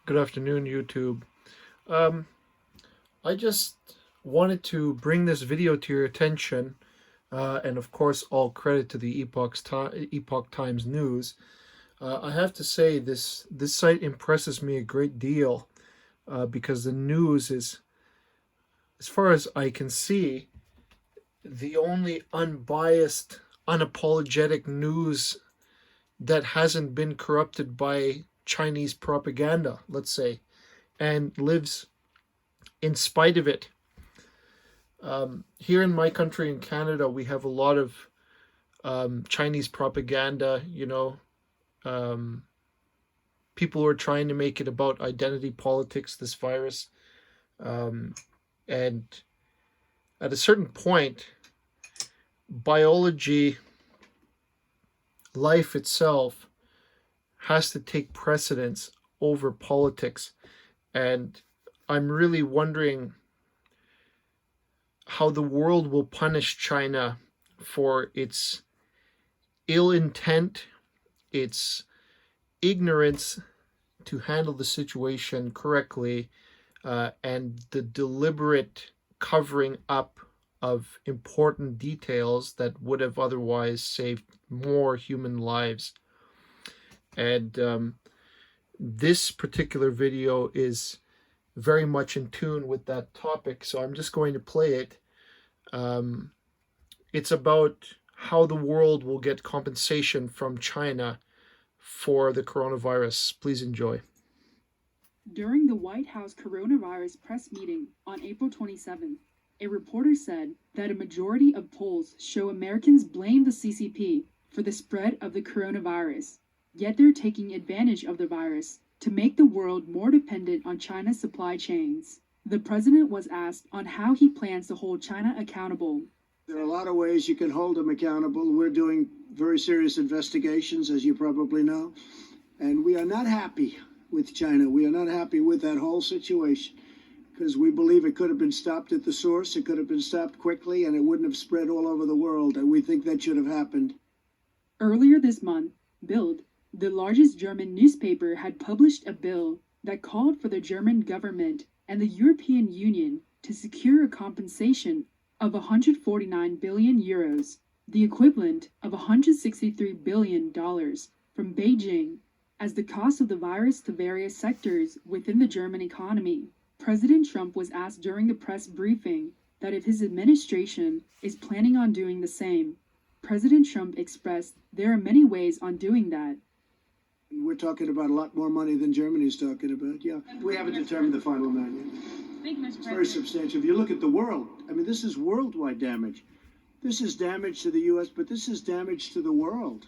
Good afternoon, YouTube. Um, I just wanted to bring this video to your attention, and of course, all credit to the Epoch Times News. I have to say, this site impresses me a great deal because the news is, as far as I can see, the only unbiased, unapologetic news that hasn't been corrupted by Chinese propaganda, let's say, and lives in spite of it. Here in my country, in Canada, we have a lot of Chinese propaganda, people are trying to make it about identity politics, this virus. And at a certain point, biology, life itself, has to take precedence over politics. And I'm really wondering how the world will punish China for its ill intent, its ignorance to handle the situation correctly, and the deliberate covering up of important details that would have otherwise saved more human lives. And this particular video is very much in tune with that topic, so I'm just going to play it. It's about how the world will get compensation from China for the coronavirus. Please enjoy. During the White House coronavirus press meeting on April 27th, a reporter said that a majority of polls show Americans blame the CCP for the spread of the coronavirus, yet they're taking advantage of the virus to make the world more dependent on China's supply chains. The president was asked on how he plans to hold China accountable. There are a lot of ways you can hold them accountable. We're doing very serious investigations, as you probably know, and we are not happy with China. We are not happy with that whole situation because we believe it could have been stopped at the source, it could have been stopped quickly, and it wouldn't have spread all over the world, and we think that should have happened. Earlier this month, Bild, the largest German newspaper, had published a bill that called for the German government and the European Union to secure a compensation of 149 billion euros, the equivalent of $163 billion, from Beijing as the cost of the virus to various sectors within the German economy. President Trump was asked during the press briefing that if his administration is planning on doing the same. President Trump expressed there are many ways on doing that. We're talking about a lot more money than Germany's talking about, yeah. We haven't determined the final amount yet. It's very substantial. If you look at the world, I mean, this is worldwide damage. This is damage to the U.S., but this is damage to the world.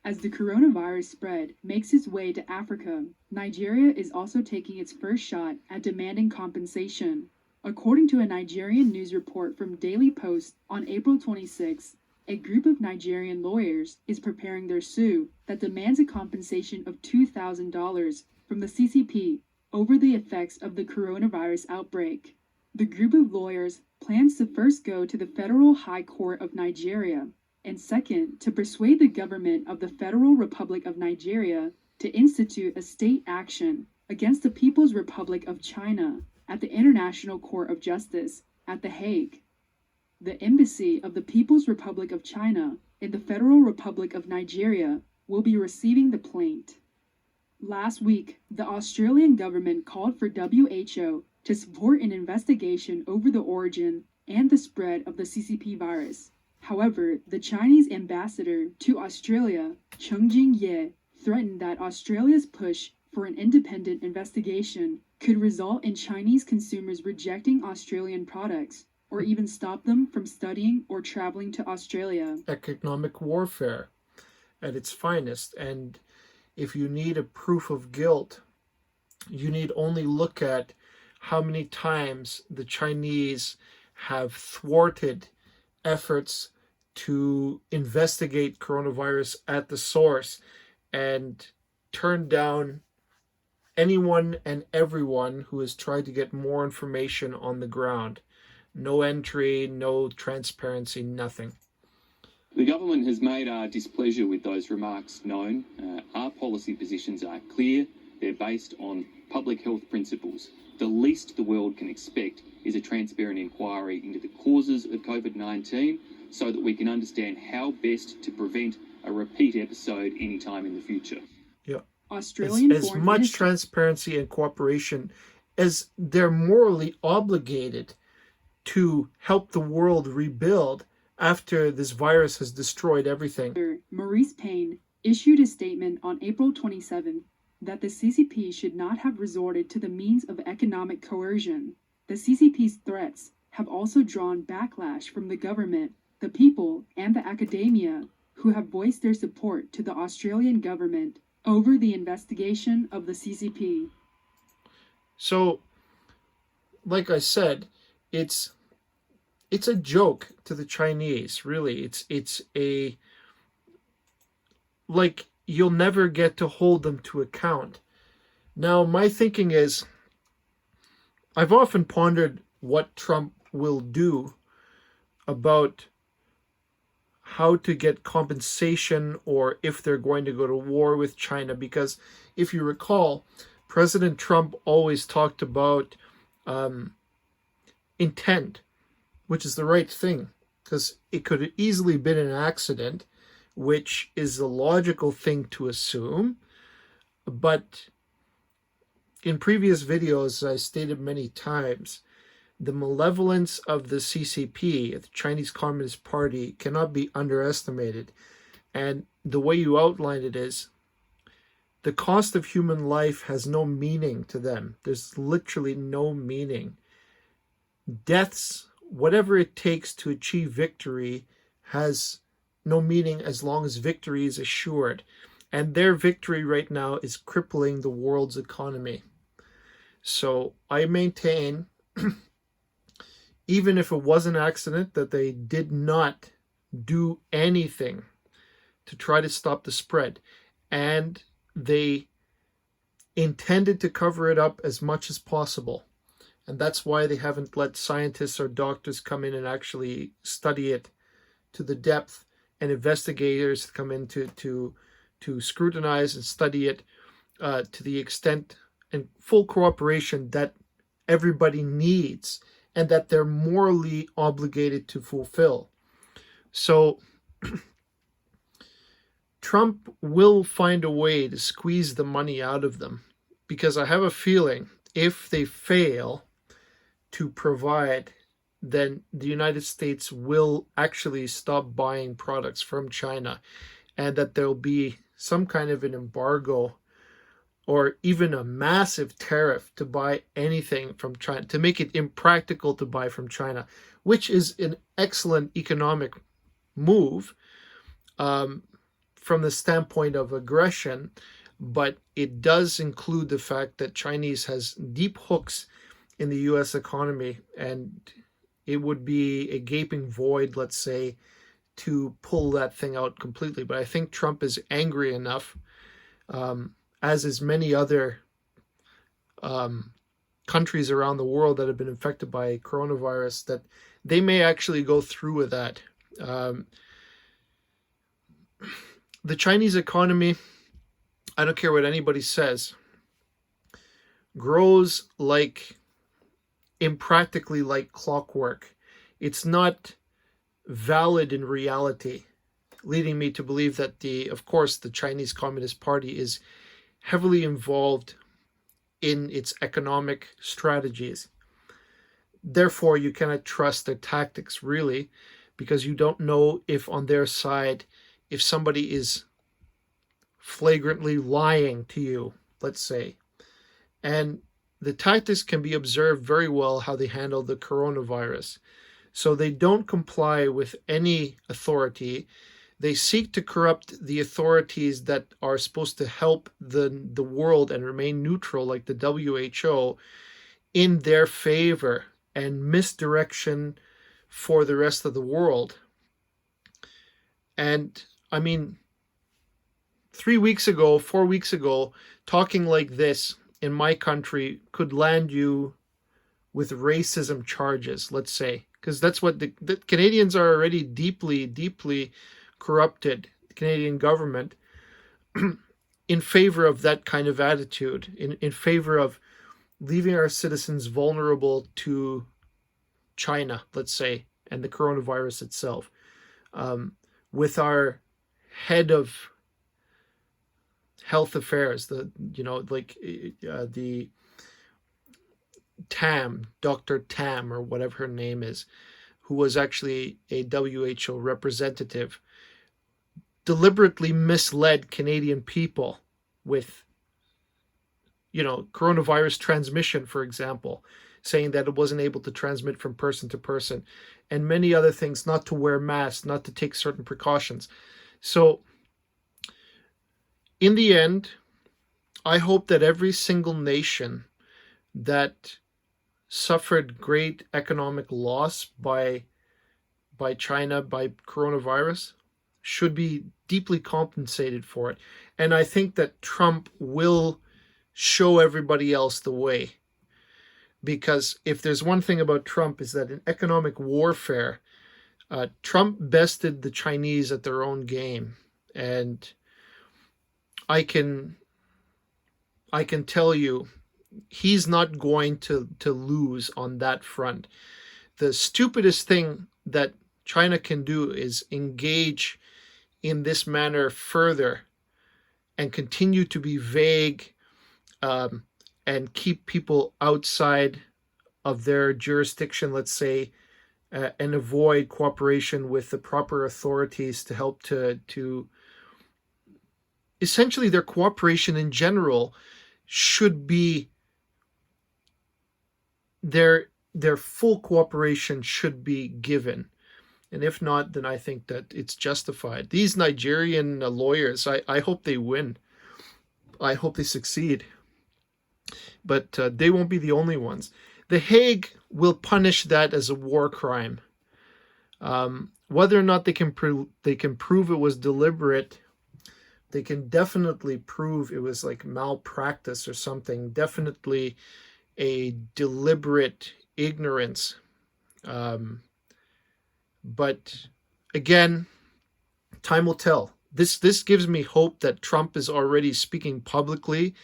As the coronavirus spread makes its way to Africa, Nigeria is also taking its first shot at demanding compensation. According to a Nigerian news report from Daily Post on April 26, a group of Nigerian lawyers is preparing their suit that demands a compensation of $2,000 from the CCP over the effects of the coronavirus outbreak. The group of lawyers plans to first go to the Federal High Court of Nigeria, and second, to persuade the government of the Federal Republic of Nigeria to institute a state action against the People's Republic of China at the International Court of Justice at The Hague. The Embassy of the People's Republic of China in the Federal Republic of Nigeria will be receiving the plaint. Last week, the Australian government called for WHO to support an investigation over the origin and the spread of the CCP virus. However, the Chinese ambassador to Australia, Cheng Jingye, threatened that Australia's push for an independent investigation could result in Chinese consumers rejecting Australian products or even stop them from studying or traveling to Australia. Economic warfare at its finest. And if you need a proof of guilt, you need only look at how many times the Chinese have thwarted efforts to investigate coronavirus at the source and turn down anyone and everyone who has tried to get more information on the ground. No entry, no transparency, nothing. The government has made our displeasure with those remarks known. Our policy positions are clear They're based on public health principles. The least the world can expect is a transparent inquiry into the causes of COVID-19 so that we can understand how best to prevent a repeat episode anytime in the future. Yeah. Australian As Foreign much Minister transparency and cooperation as they're morally obligated to help the world rebuild after this virus has destroyed everything. Maurice Payne issued a statement on April 27 that the CCP should not have resorted to the means of economic coercion. The CCP's threats have also drawn backlash from the government, the people, and the academia, who have voiced their support to the Australian government over the investigation of the CCP. So, like I said, it's a joke to the Chinese, really. It's a, like, you'll never get to hold them to account. Now, my thinking is, I've often pondered what Trump will do about how to get compensation or if they're going to go to war with China, because if you recall, President Trump always talked about intent, which is the right thing, because it could have easily been an accident, which is the logical thing to assume. But in previous videos, I stated many times, the malevolence of the CCP, the Chinese Communist Party, cannot be underestimated. And the way you outlined it is, the cost of human life has no meaning to them. There's literally no meaning. Deaths, whatever it takes to achieve victory, has no meaning as long as victory is assured. And their victory right now is crippling the world's economy. So I maintain, even if it was an accident, that they did not do anything to try to stop the spread. And they intended to cover it up as much as possible. And that's why they haven't let scientists or doctors come in and actually study it to the depth, and investigators come in to scrutinize and study it to the extent and full cooperation that everybody needs and that they're morally obligated to fulfill. So Trump will find a way to squeeze the money out of them, because I have a feeling if they fail to provide, then the United States will actually stop buying products from China, and that there'll be some kind of an embargo or even a massive tariff to buy anything from China, to make it impractical to buy from China, which is an excellent economic move from the standpoint of aggression, but it does include the fact that Chinese has deep hooks in the U.S. economy, and it would be a gaping void, let's say, to pull that thing out completely. But I think Trump is angry enough, as is many other countries around the world that have been infected by coronavirus, that they may actually go through with that. The Chinese economy, I don't care what anybody says, grows like impractically like clockwork. It's not valid in reality, leading me to believe that of course, the Chinese Communist Party is heavily involved in its economic strategies. Therefore, you cannot trust their tactics, really, because you don't know if on their side, if somebody is flagrantly lying to you, let's say. And the tactics can be observed very well how they handle the coronavirus. So they don't comply with any authority. They seek to corrupt the authorities that are supposed to help the world and remain neutral, like the WHO, in their favor, and misdirection for the rest of the world. And I mean, 4 weeks ago, talking like this in my country could land you with racism charges, let's say, because that's what the Canadians are already deeply, deeply corrupted, the Canadian government, in favor of that kind of attitude, in favor of leaving our citizens vulnerable to China, let's say, and the coronavirus itself. With our head of health affairs, the Tam, Dr. Tam, or whatever her name is, who was actually a WHO representative, deliberately misled Canadian people with, coronavirus transmission, for example, saying that it wasn't able to transmit from person to person, and many other things, not to wear masks, not to take certain precautions. So, in the end, I hope that every single nation that suffered great economic loss by China, by coronavirus, should be deeply compensated for it. And I think that Trump will show everybody else the way. Because if there's one thing about Trump, is that in economic warfare, Trump bested the Chinese at their own game. And I can tell you, he's not going to lose on that front. The stupidest thing that China can do is engage in this manner further and continue to be vague, and keep people outside of their jurisdiction, let's say, and avoid cooperation with the proper authorities to help to essentially, their cooperation in general should be, their full cooperation should be given. And if not, then I think that it's justified. These Nigerian lawyers, I hope they win. I hope they succeed. But they won't be the only ones. The Hague will punish that as a war crime. Whether or not they can prove it was deliberate, they can definitely prove it was like malpractice or something. Definitely a deliberate ignorance. But again, time will tell. This gives me hope that Trump is already speaking publicly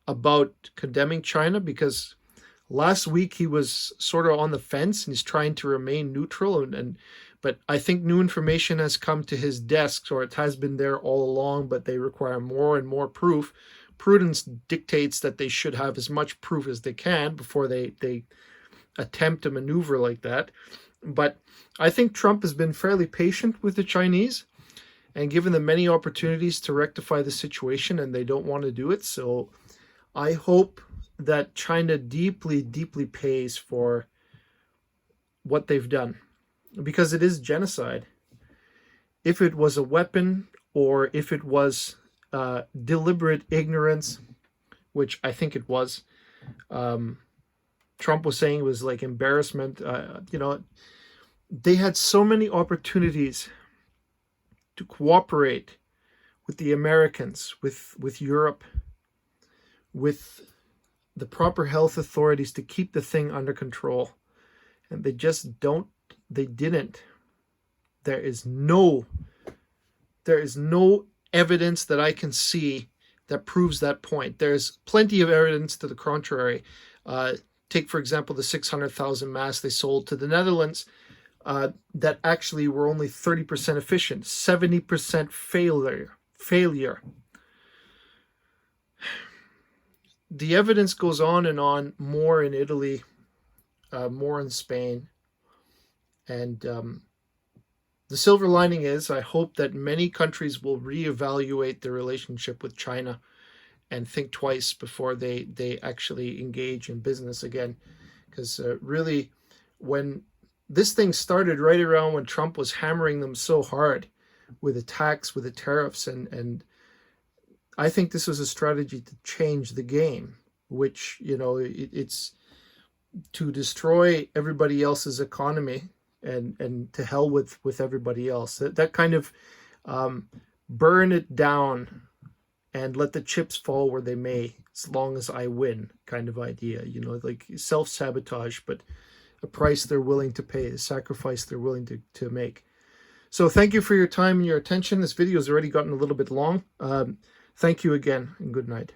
about condemning China, because last week he was sort of on the fence and he's trying to remain neutral, but I think new information has come to his desk, or it has been there all along, but they require more and more proof. Prudence dictates that they should have as much proof as they can before they attempt a maneuver like that. But I think Trump has been fairly patient with the Chinese and given them many opportunities to rectify the situation, and they don't want to do it. So I hope that China deeply, deeply pays for what they've done, because it is genocide. If it was a weapon, or if it was deliberate ignorance, which I think it was, Trump was saying it was like embarrassment. They had so many opportunities to cooperate with the Americans, with Europe, with the proper health authorities to keep the thing under control. And they just didn't. There is no evidence that I can see that proves that point. There's plenty of evidence to the contrary. Take, for example, the 600,000 masks they sold to the Netherlands that actually were only 30% efficient, 70% failure. The evidence goes on and on, more in Italy, more in Spain. And the silver lining is, I hope that many countries will reevaluate their relationship with China and think twice before they actually engage in business again. Because really, when this thing started right around when Trump was hammering them so hard with the tax, with the tariffs, and I think this was a strategy to change the game, which, it's to destroy everybody else's economy and to hell with everybody else. That kind of burn it down and let the chips fall where they may, as long as I win kind of idea, like self-sabotage, but a price they're willing to pay, a sacrifice they're willing to make. So thank you for your time and your attention. This video has already gotten a little bit long. Thank you again, and good night.